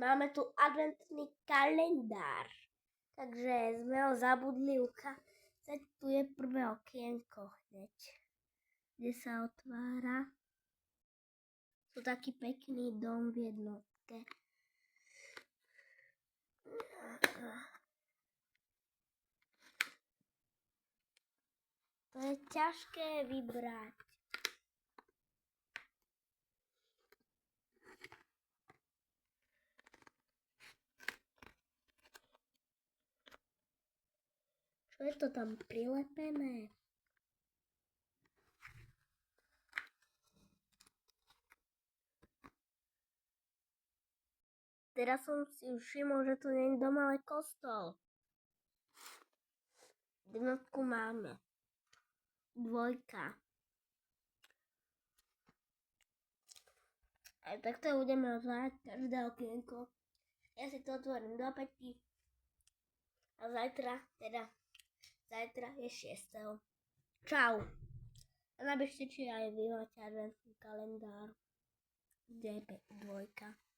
máme tu adventný kalendár. Takže sme ho zabudli ukázať. Tu je prvé okienko hneď, kde sa otvára. Tu taký pekný dom v jednotke. To je ťažké vybrať. Čo je to tam prilepené? Teraz som si všimol, že tu nie je doma, ale kostol. Jednotku máme. 2. A takto budeme otvárať každé okienko. Ja si to otvorím do 5. A zajtra je 6. Čau. A napíšte, či aj vy máte adventný kalendár. Kde je 2.